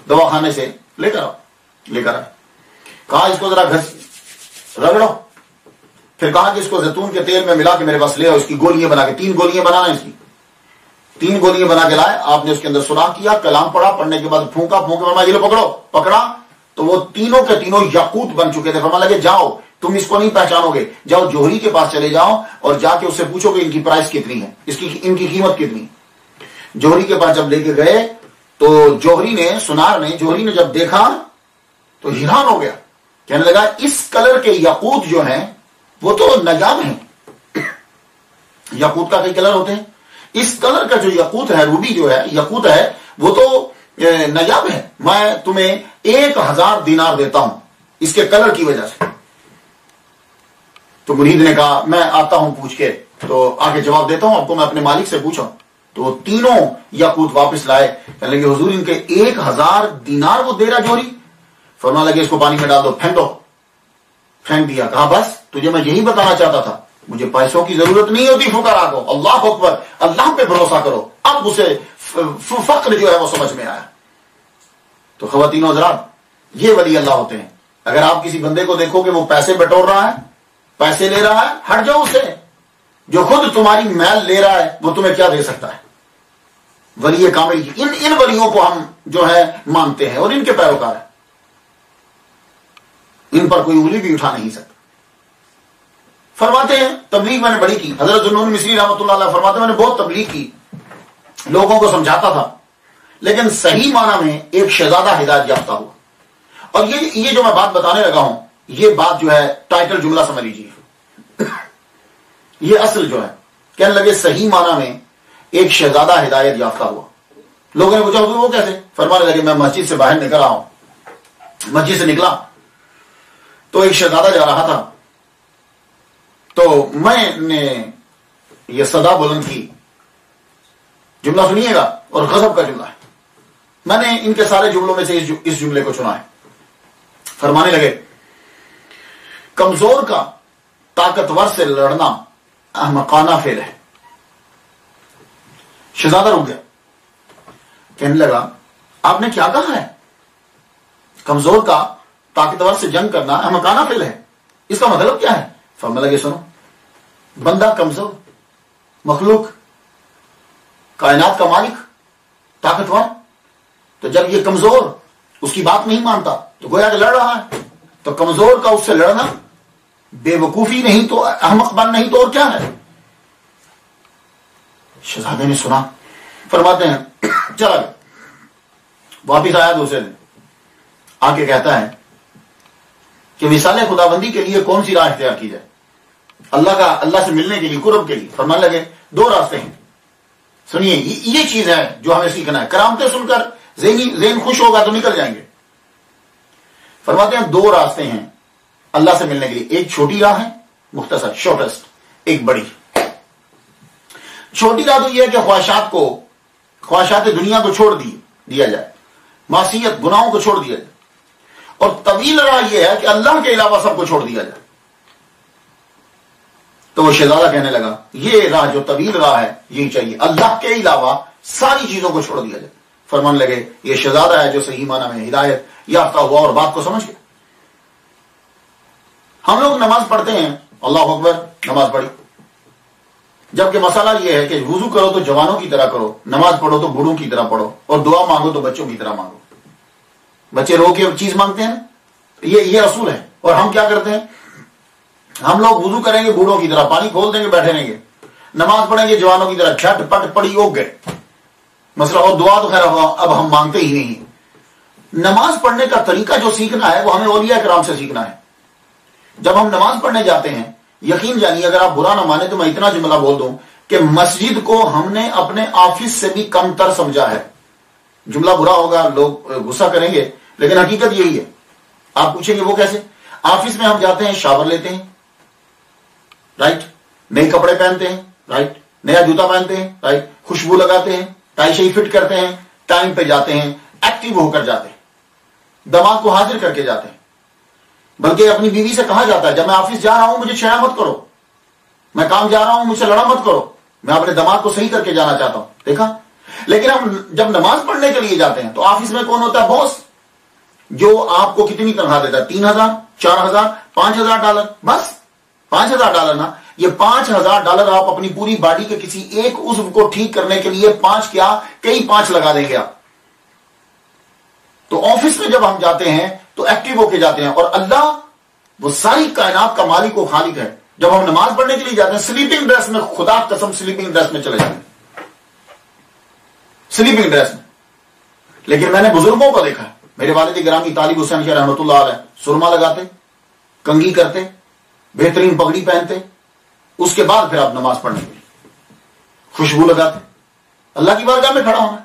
دوا خانے سے لے کر آئے. کہا اس کو ذرا رگڑو, پھر کہا کہ اس کو زیتون کے تیل میں ملا کے میرے پاس لے آؤ, اس کی گولیاں بنا کے 3 گولیاں بنانا, اس کی 3 گولیاں بنا کے لائے. آپ نے اس کے اندر سوراخ کیا, کلام پڑھا, پڑھنے کے بعد پھونکا فرمایا یہ لو پکڑو. پکڑا تو وہ تینوں کے تینوں یاقوت بن چکے تھے. فرما لگے جاؤ تم اس کو نہیں پہچانو گے, جاؤ جوہری کے پاس چلے جاؤ اور جا کے اس سے پوچھو کہ ان کی پرائس کتنی ہے, ان کی قیمت کتنی. جوہری کے پاس جب لے کے گئے تو جوہری نے جب دیکھا تو حیران ہو گیا, کہنے لگا اس کلر کے یاقوت جو ہیں وہ تو نایاب ہیں. یاقوت کا کئی کلر ہوتے ہیں, اس کلر کا جو یاقوت ہے, روبی جو ہے یاقوت ہے, وہ تو نایاب ہے. میں تمہیں 1,000 دینار دیتا ہوں اس کے کلر کی وجہ سے. تو مرید نے کہا میں آتا ہوں پوچھ کے, تو آگے جواب دیتا ہوں آپ کو, میں اپنے مالک سے پوچھا. تو وہ تینوں یاقوت واپس لائے, کہنے لگے حضور ان کے 1,000 دینار وہ دے رہا جوہری. فرما لگے اس کو پانی میں ڈال دو, پھینک دیا. کہا بس تجھے میں یہی بتانا چاہتا تھا, مجھے پیسوں کی ضرورت نہیں ہوتی فقراء کو. اللہ اکبر, اللہ پہ بھروسہ کرو. اب اسے فقر جو ہے وہ سمجھ میں آیا. تو خواتین و حضرات, یہ ولی اللہ ہوتے ہیں. اگر آپ کسی بندے کو دیکھو کہ وہ پیسے بٹور رہا ہے, پیسے لے رہا ہے, ہٹ جاؤ اسے. جو خود تمہاری میل لے رہا ہے وہ تمہیں کیا دے سکتا ہے؟ ولی کامل. ان ولیوں کو ہم جو ہے مانتے ہیں اور ان کے پیروکار ہیں, ان پر کوئی انگلی بھی اٹھا نہیں سکتا. فرماتے ہیں تبلیغ میں نے بڑی کی. حضرت ذوالنون مصری رحمۃ اللہ علیہ فرماتے ہیں میں نے بہت تبلیغ کی, لوگوں کو سمجھاتا تھا, لیکن صحیح معنی میں ایک شہزادہ ہدایت یافتہ ہوا. اور یہ جو میں بات بتانے لگا ہوں, یہ بات جو ہے ٹائٹل جملہ سمجھ لیجیے. یہ اصل جو ہے, کہنے لگے صحیح معنی میں ایک شہزادہ ہدایت یافتہ ہوا. لوگوں نے پوچھا حضور وہ کیسے؟ فرمانے لگے میں مسجد سے باہر نکل رہا ہوں, مسجد سے نکلا تو ایک شہزادہ جا رہا تھا, تو میں نے یہ صدا بلند کی. جملہ سنیے گا, اور غضب کا جملہ ہے. میں نے ان کے سارے جملوں میں سے اس جملے کو چنا ہے. فرمانے لگے کمزور کا طاقتور سے لڑنا احمقانہ فعل ہے. شہزادہ رک گیا, کہنے لگا آپ نے کیا کہا ہے؟ کمزور کا طاقتور سے جنگ کرنا احمقانہ فعل ہے. اس کا مطلب کیا ہے؟ فرمایا لگے سنو، بندہ کمزور، مخلوق، کائنات کا مالک، طاقتور، تو جب یہ کمزور اس کی بات نہیں مانتا تو گویا کہ لڑ رہا ہے. تو کمزور کا اس سے لڑنا بے وقوفی نہیں تو احمق بن نہیں تو اور کیا ہے؟ شہزادے نے سنا، فرماتے ہیں چلا گیا، واپس آیا دوسرے دن، آ کے کہتا ہے کہ مثال خدابندی کے لیے کون سی راہ اختیار کی جائے، اللہ سے ملنے کے لیے، قرب کے لیے. فرمانے لگے دو راستے ہیں. سنیے، یہ چیز ہے جو ہمیں سیکھنا ہے. کرامتیں سن کر ذہن خوش ہوگا تو نکل جائیں گے. فرماتے ہیں دو راستے ہیں اللہ سے ملنے کے لیے. ایک چھوٹی راہ ہے، مختصر، شارٹسٹ. ایک بڑی. چھوٹی راہ تو یہ ہے کہ خواہشات دنیا کو چھوڑ دیا جائے، معصیت گناہوں کو چھوڑ دیا جائے. اور طویل راہ یہ ہے کہ اللہ کے علاوہ سب کو چھوڑ دیا جائے. تو وہ شہزادہ کہنے لگا یہ راہ جو طویل راہ ہے یہی چاہیے، اللہ کے علاوہ ساری چیزوں کو چھوڑ دیا جائے. فرمان لگے یہ شہزادہ ہے جو صحیح معنی میں ہدایت یافتہ ہوا اور بات کو سمجھ گیا. ہم لوگ نماز پڑھتے ہیں، اللہ اکبر، نماز پڑھی، جبکہ مسئلہ یہ ہے کہ وضو کرو تو جوانوں کی طرح کرو، نماز پڑھو تو بوڑھوں کی طرح پڑھو، اور دعا مانگو تو بچوں کی طرح مانگو. بچے رو کے چیز مانگتے ہیں، یہ اصول ہے. اور ہم کیا کرتے ہیں؟ ہم لوگ وضو کریں گے بوڑھوں کی طرح، پانی کھول دیں گے بیٹھے رہیں گے، نماز پڑھیں گے جوانوں کی طرح، جھٹ پٹ پڑی اوگ گئے مسئلہ. اور دعا تو خیر اب ہم مانگتے ہی نہیں. نماز پڑھنے کا طریقہ جو سیکھنا ہے وہ ہمیں اولیاء کرام سے سیکھنا ہے. جب ہم نماز پڑھنے جاتے ہیں، یقین جانیے، اگر آپ برا نہ مانے تو میں اتنا جملہ بول دوں کہ مسجد کو ہم نے اپنے آفس سے بھی کم تر سمجھا ہے. جملہ برا ہوگا، لوگ غصہ کریں گے، لیکن حقیقت یہی ہے. آپ پوچھیں گے وہ کیسے؟ آفس میں ہم جاتے ہیں، شاور لیتے ہیں، رائٹ، نئے کپڑے پہنتے ہیں، رائٹ، نیا جوتا پہنتے ہیں، رائٹ، خوشبو لگاتے ہیں، ٹائی شائی فٹ کرتے ہیں، ٹائم پہ جاتے ہیں، ایکٹیو ہو کر جاتے ہیں، دماغ کو حاضر کر کے جاتے ہیں. بلکہ اپنی بیوی سے کہا جاتا ہے جب میں آفس جا رہا ہوں مجھے چھیڑا مت کرو، میں کام جا رہا ہوں مجھ سے لڑا مت کرو، میں اپنے دماغ کو صحیح کر کے جانا چاہتا ہوں. دیکھا؟ لیکن ہم جب نماز پڑھنے کے لیے جاتے ہیں تو آفس میں کون ہوتا ہے؟ باس، جو آپ کو کتنی تنخواہ دیتا ہے؟ 3,000 4,000 $5,000. بس $5,000 نا. یہ $5,000 آپ اپنی پوری باڈی کے کسی ایک عضو کو ٹھیک کرنے کے لیے 5 کیا کئی 5 لگا دیں گے آپ. تو آفس میں جب ہم جاتے ہیں تو ایکٹیو ہو کے جاتے ہیں. اور اللہ وہ ساری کائنات کا مالک و خالق ہے. جب ہم نماز پڑھنے کے لیے جاتے ہیں سلیپنگ ڈریس میں، خدا قسم سلیپنگ ڈریس میں چلے جاتے ہیں، سلیپنگ ڈریس میں. لیکن میں نے بزرگوں کو دیکھا ہے، میرے والد گرامی طالب حسین شاہ رحمۃ اللہ علیہ سرما لگاتے، کنگھی کرتے، بہترین پگڑی پہنتے، اس کے بعد پھر آپ نماز پڑھنے کے لیے خوشبو لگاتے، اللہ کی بارگاہ میں کھڑا ہونا.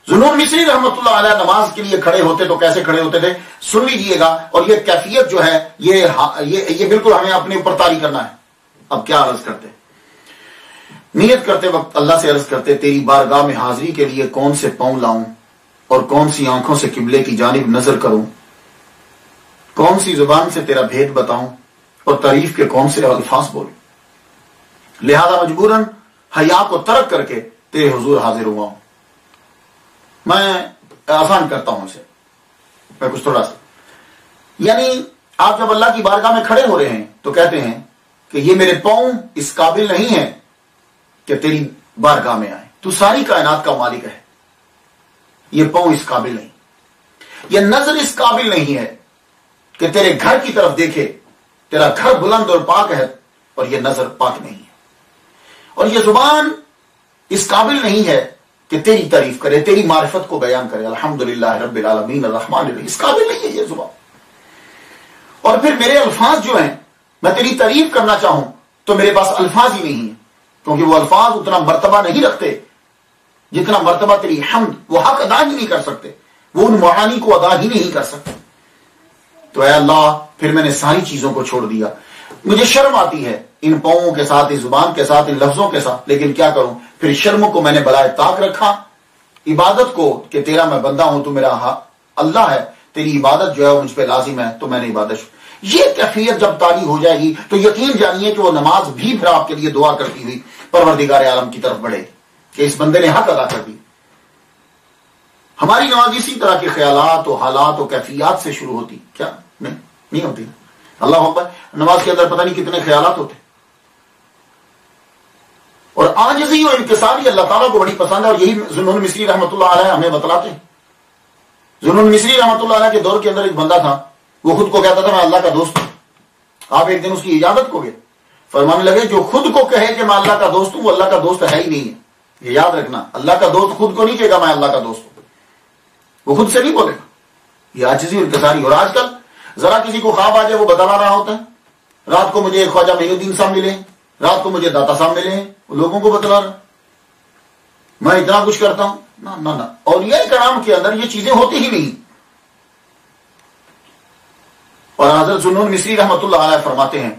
ذوالنون مصری رحمۃ اللہ علیہ نماز کے لیے کھڑے ہوتے تو کیسے کھڑے ہوتے تھے؟ سن لیجیے گا. اور یہ کیفیت جو ہے یہ بالکل ہمیں اپنے اوپر طاری کرنا ہے. اب کیا عرض کرتے؟ نیت کرتے وقت اللہ سے عرض کرتے تیری بارگاہ میں حاضری کے لیے کون سے پاؤں لاؤں اور کون سی آنکھوں سے قبلے کی جانب نظر کروں، کون سی زبان سے تیرا بھید بتاؤں اور تعریف کے کون سے الفاظ بولوں. لہذا مجبوراً حیا کو ترک کر کے تیرے حضور حاضر ہوا ہوں. میں آسان کرتا ہوں اسے، میں کچھ تھوڑا سا، یعنی آپ جب اللہ کی بارگاہ میں کھڑے ہو رہے ہیں تو کہتے ہیں کہ یہ میرے پاؤں اس قابل نہیں ہے کہ تیری بارگاہ میں آئے، تو ساری کائنات کا مالک ہے، یہ پاؤں اس قابل نہیں، یہ نظر اس قابل نہیں ہے کہ تیرے گھر کی طرف دیکھے، تیرا گھر بلند اور پاک ہے اور یہ نظر پاک نہیں ہے، اور یہ زبان اس قابل نہیں ہے کہ تیری تعریف کرے، تیری معرفت کو بیان کرے، الحمدللہ رب العالمین الرحمن الرحیم، اس قابل نہیں ہے یہ زبان. اور پھر میرے الفاظ جو ہیں، میں تیری تعریف کرنا چاہوں تو میرے پاس الفاظ ہی نہیں ہیں، کیونکہ وہ الفاظ اتنا مرتبہ نہیں رکھتے جتنا مرتبہ تیری حمد، وہ حق ادا ہی نہیں کر سکتے، وہ ان معانی کو ادا ہی نہیں کر سکتے. تو اے اللہ پھر میں نے ساری چیزوں کو چھوڑ دیا. مجھے شرم آتی ہے ان پاؤں کے ساتھ، اس زبان کے ساتھ، ان لفظوں کے ساتھ، لیکن کیا کروں؟ پھر شرم کو میں نے بلائے طاق رکھا، عبادت کو کہ تیرا میں بندہ ہوں، تو میرا اللہ ہے، تیری عبادت جو ہے وہ مجھ پہ لازم ہے، تو میں نے عبادت. یہ کیفیت جب طاری ہو جائے گی تو یقین جانیے کہ وہ نماز بھی پھر آپ کے لیے دعا کرتی ہوئی پروردگار عالم کی طرف بڑھے کہ اس بندے نے حق ادا کر دی. ہماری نماز اسی طرح کے خیالات و حالات و کیفیات سے شروع ہوتی کیا؟ نہیں ہوتی. اللہ اکبر. نماز کے اندر پتہ نہیں کتنے خیالات ہوتے. اور عاجزی اور انکساری اللہ تعالیٰ کو بڑی پسند ہے، اور یہی ذوالنون مصری رحمۃ اللہ علیہ ہمیں بتلاتے ہیں. ذوالنون مصری رحمۃ اللہ علیہ کے دور کے اندر ایک بندہ تھا، وہ خود کو کہتا تھا میں اللہ کا دوست ہوں. آپ ایک دن اس کی اجازت کو گئے، فرمانے لگے جو خود کو کہے کہ میں اللہ کا دوست ہوں وہ اللہ کا دوست ہے ہی نہیں ہے. یہ یاد رکھنا، اللہ کا دوست خود کو نہیں کہے گا میں اللہ کا دوست ہوں، وہ خود سے نہیں بولے گا. یہ عاجزی اور انکساری. اور آج کل ذرا کسی کو خواب آ جائے وہ بتلا رہا ہوتا ہے، رات کو مجھے خواجہ معین الدین صاحب ملے، رات کو مجھے داتا صاحب ملے ہیں، لوگوں کو بتلا رہا میں اتنا کچھ کرتا ہوں. نہ اولیاء کرام کے اندر یہ چیزیں ہوتی ہی نہیں. اور حضرت ذوالنون مصری رحمۃ اللہ علیہ فرماتے ہیں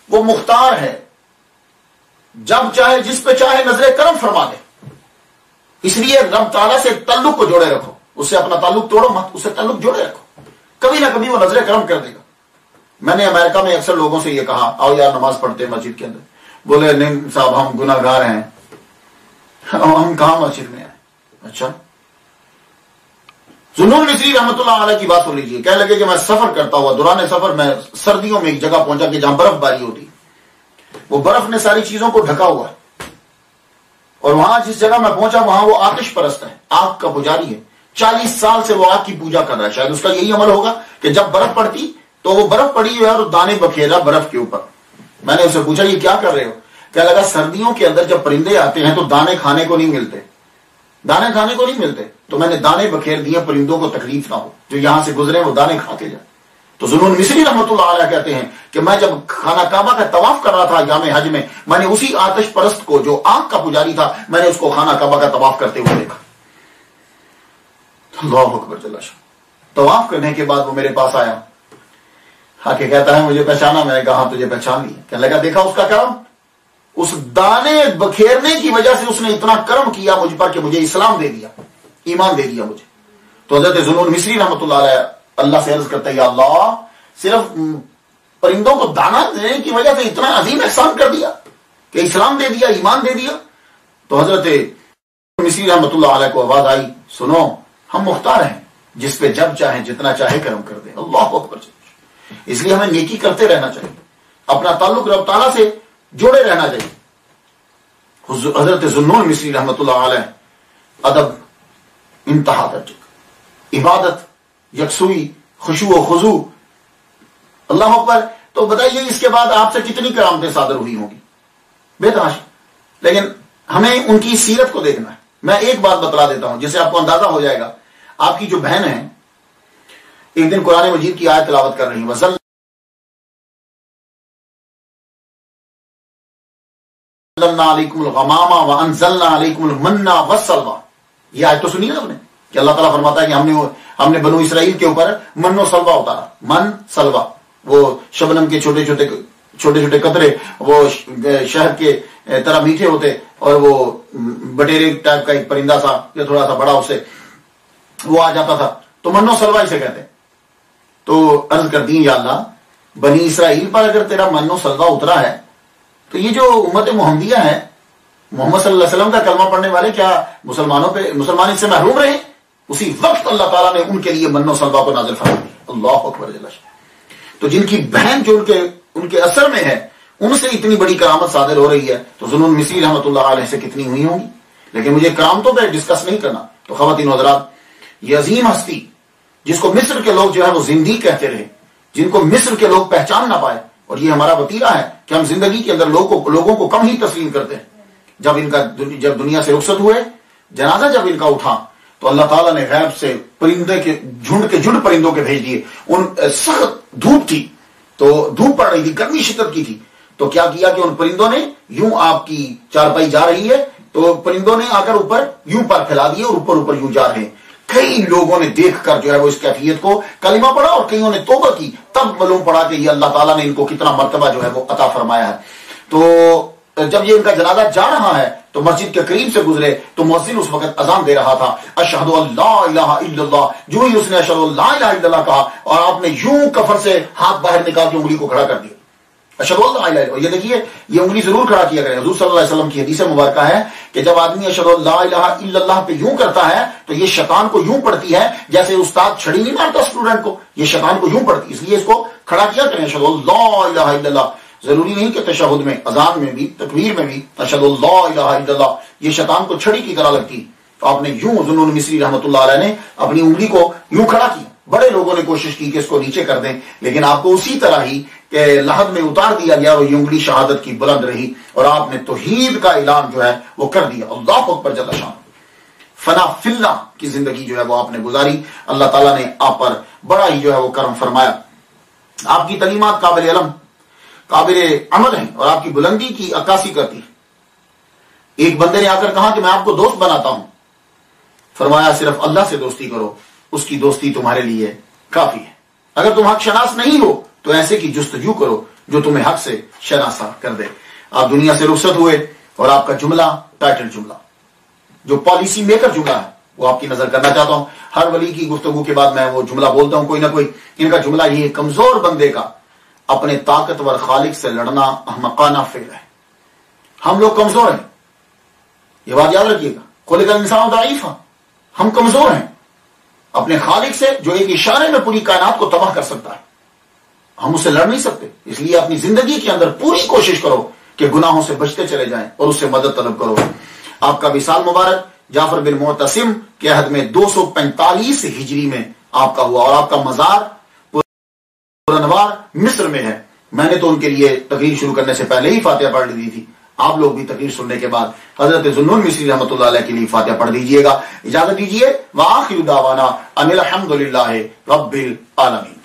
وہ مختار ہے، جب چاہے جس پہ چاہے نظر کرم فرما دے. اس لیے رب تعالیٰ سے تعلق کو جوڑے رکھو، اس سے اپنا تعلق توڑو مت، اس سے تعلق جوڑے رکھو، کبھی نہ کبھی وہ نظر کرم کر دے گا. میں نے امریکہ میں اکثر لوگوں سے یہ کہا آؤ یار نماز پڑھتے ہیں مسجد کے اندر. بولے نہیں صاحب ہم گناہ گار ہیں، ہم کہاں مسجد میں آئے. اچھا. ذوالنون مصری رحمۃ اللہ علیہ کی بات سن لیجیے. کہنے لگے کہ میں سفر کرتا ہوا، دوران سفر میں سردیوں میں ایک جگہ پہنچا کہ جہاں برف باری ہوتی، وہ برف نے ساری چیزوں کو ڈھکا ہوا ہے. اور وہاں جس جگہ میں پہنچا وہاں وہ آتش پرست ہے، آگ کا پجاری ہے. 40 سال سے وہ آگ کی پوجا کر رہا ہے. شاید اس کا یہی عمل ہوگا کہ جب برف پڑتی تو وہ برف پڑی ہوئی ہے اور دانے بکھیرا برف کے اوپر. میں نے اسے پوچھا یہ کیا کر رہے ہو؟ کیا لگا سردیوں کے اندر جب پرندے آتے ہیں تو دانے کھانے کو نہیں ملتے، دانے کھانے کو نہیں ملتے، تو میں نے دانے بکھیر دیے پرندوں کو تکلیف نہ ہو، جو یہاں سے گزرے وہ دانے کھا کے جائیں. تو ذوالنون مصری رحمۃ اللہ علیہ کہتے ہیں کہ میں جب خانہ کعبہ کا طواف کر رہا تھا ایام حج میں نے اسی آتش پرست کو جو آگ کا پجاری تھا میں نے اس کو خانہ کعبہ کا طواف کرتے ہوئے دیکھا. اللہ اکبر جل شانہ. طواف کرنے کے بعد وہ میرے پاس آیا، آ کے کہتا ہے مجھے پہچانا؟ میں نے کہا تجھے پہچان لیا. کہنے لگا دیکھا اس کا کرم، اس دانے بکھیرنے کی وجہ سے اس نے اتنا کرم کیا مجھ پر کہ مجھے اسلام دے دیا، ایمان دے دیا مجھے. تو حضرت ذوالنون مصری رحمۃ اللہ علیہ اللہ سے عرض کرتا ہے یا اللہ صرف پرندوں کو دانا دینے کی وجہ سے اتنا عظیم احسان کر دیا کہ اسلام دے دیا، ایمان دے دیا. تو حضرت مصری رحمۃ اللہ علیہ کو آواز آئی سنو ہم مختار ہیں، جس پہ جب چاہیں جتنا چاہے کرم کر دیں. اللہ اکبر. اس لیے ہمیں نیکی کرتے رہنا چاہیے، اپنا تعلق رب تعالیٰ سے جوڑے رہنا چاہیے. حضرت ذوالنون مصری رحمۃ اللہ علیہ ادب انتہا درجے، عبادت، یکسوئی، خشوع و خضوع. اللہ اکبر. تو بتائیے اس کے بعد آپ سے کتنی کرامتیں صادر ہوئی ہوں گی بے تحاشا. لیکن ہمیں ان کی سیرت کو دیکھنا ہے. میں ایک بات بتلا دیتا ہوں جس سے آپ کو اندازہ ہو جائے گا. آپ کی جو بہن ہے ایک دن قرآن مجید کی آیت تلاوت کر رہی وزل علیکم الغمام وانزلنا علیکم المن والسلوى. یہ آیت تو سنی نا آپ نے کہ اللہ تعالیٰ فرماتا ہے کہ ہم نے بنو اسرائیل کے اوپر من و سلوہ اتارا. من سلوہ وہ شبنم کے چھوٹے چھوٹے قطرے، وہ شہد کے طرح میٹھے ہوتے، اور وہ بٹیرے ٹائپ کا ایک پرندہ سا یا تھوڑا سا بڑا اسے وہ آ جاتا تھا، تو من و سلوہ اسے کہتے ہیں. تو عرض کرتی ہیں یا اللہ بنی اسرائیل پر اگر تیرا من و سلوہ اترا ہے تو یہ جو امت محمدیہ ہے، محمد صلی اللہ علیہ وسلم کا کلمہ پڑھنے والے، کیا مسلمان اس سے محروم رہے؟ اسی وقت اللہ تعالیٰ نے ان کے لیے من و سلوہ کو نازل فرما دیا. اللہ اکبر جل شانہ. تو جن کی بہن جو ان کے اثر میں ہے ان سے اتنی بڑی کرامت صادر ہو رہی ہے تو ذوالنون مصری رحمۃ اللہ علیہ سے کتنی ہوئی ہوں گی. لیکن مجھے کرامتوں پہ ڈسکس نہیں کرنا. تو خواتین و حضرات، یہ عظیم ہستی جس کو مصر کے لوگ جو ہے وہ زندگی کہتے رہے، جن کو مصر کے لوگ پہچان نہ پائے، اور یہ ہمارا وتیرہ ہے کہ ہم زندگی کے اندر لوگوں کو کم ہی تسلیم کرتے ہیں. جب دنیا سے رخصت ہوئے، جنازہ جب ان کا اٹھا تو اللہ تعالیٰ نے غیب سے پرندے کے جھنڈ پرندوں کے بھیج دیے. ان سخت دھوپ تھی تو دھوپ پڑ رہی تھی، گرمی شدت کی تھی، تو کیا کیا کہ ان پرندوں نے یوں آپ کی چارپائی جا رہی ہے تو پرندوں نے آ کر اوپر یوں پر پھیلا دیے اور اوپر یوں جا رہے ہیں. کئی لوگوں نے دیکھ کر جو ہے وہ اس کیفیت کو کلمہ پڑھا اور کئیوں نے توبہ کی، تب معلوم پڑا کہ یہ اللہ تعالیٰ نے ان کو کتنا مرتبہ جو ہے وہ عطا فرمایا ہے. تو جب یہ ان کا جنازہ جا رہا ہے تو مسجد کے قریب سے گزرے تو مؤذن اس وقت اذان دے رہا تھا اشہد ان لا الہ الا اللہ. جو ہی اس نے اشہد ان لا الہ الا اللہ کہا اور آپ نے یوں کفر سے ہاتھ باہر نکال کے انگلی کو کھڑا کر دیا اشہد ان لا الہ الا اللہ. یہ دیکھیے یہ انگلی ضرور کھڑا کیا کرے. حضور صلی اللہ علیہ وسلم کی حدیث مبارکہ ہے کہ جب آدمی اشہد ان لا الہ الا اللہ پہ یوں کرتا ہے تو یہ شیطان کو یوں پڑتی ہے جیسے استاد چھڑی نہیں مارتا اسٹوڈنٹ کو, یہ شیطان کو یوں پڑتی, اس لیے اس کو کھڑا کیا کریں اشہد ان لا الہ الا اللہ. ضروری نہیں کہ تشہد میں, اذان میں بھی, تکبیر میں بھی اشہد ان لا الہ الا اللہ, یہ شیطان کو چھڑی کی طرح لگتی. تو آپ نے یوں, ذوالنون مصری رحمۃ اللہ علیہ نے اپنی انگلی کو یوں کھڑا کیا. بڑے لوگوں نے کوشش کی کہ اس کو نیچے کر دیں, لیکن آپ کو اسی طرح ہی کہ لحد میں اتار دیا گیا اور یہ انگلی شہادت کی بلند رہی اور آپ نے توحید کا اعلان جو ہے وہ کر دیا. اللہ اکبر جل شان. فنا فی اللہ کی زندگی جو ہے وہ آپ نے گزاری. اللہ تعالیٰ نے آپ پر بڑا ہی جو ہے وہ کرم فرمایا. آپ کی تعلیمات قابل علم قابل عمل ہیں اور آپ کی بلندی کی عکاسی کرتی. ایک بندے نے آ کر کہا کہ میں آپ کو دوست بناتا ہوں. فرمایا صرف اللہ سے دوستی کرو, اس کی دوستی تمہارے لیے کافی ہے. اگر تم حق شناس نہیں ہو تو ایسے کی جستجو کرو جو تمہیں حق سے شناسا کر دے. آپ دنیا سے رخصت ہوئے اور آپ کا جملہ, ٹائٹل جملہ, جو پالیسی میکر جملہ ہے وہ آپ کی نظر کرنا چاہتا ہوں. ہر ولی کی گفتگو کے بعد میں وہ جملہ بولتا ہوں کوئی نہ کوئی. ان کا جملہ یہ, کمزور بندے کا اپنے طاقتور خالق سے لڑنا احمقانہ فعل ہے. ہم لوگ کمزور ہیں, یہ بات یاد رکھیے گا. خلق الانسان ضعیفا, ہم کمزور ہیں اپنے خالق سے جو ایک اشارے میں پوری کائنات کو تباہ کر سکتا ہے. ہم اسے لڑ نہیں سکتے. اس لیے اپنی زندگی کے اندر پوری کوشش کرو کہ گناہوں سے بچتے چلے جائیں اور اس سے مدد طلب کرو. آپ کا وصال مبارک جعفر بن معتصم کے عہد میں 245 ہجری میں آپ کا ہوا اور آپ کا مزار پرانوار مصر میں ہے. میں نے تو ان کے لیے تقریر شروع کرنے سے پہلے ہی فاتحہ پڑھ دی تھی. آپ لوگ بھی تقریر سننے کے بعد حضرت ذوالنون مصری رحمۃ اللہ علیہ کے لیے فاتحہ پڑھ دیجئے گا. اجازت دیجئے. وآخر دعوانا ان الحمد للہ رب العالمین.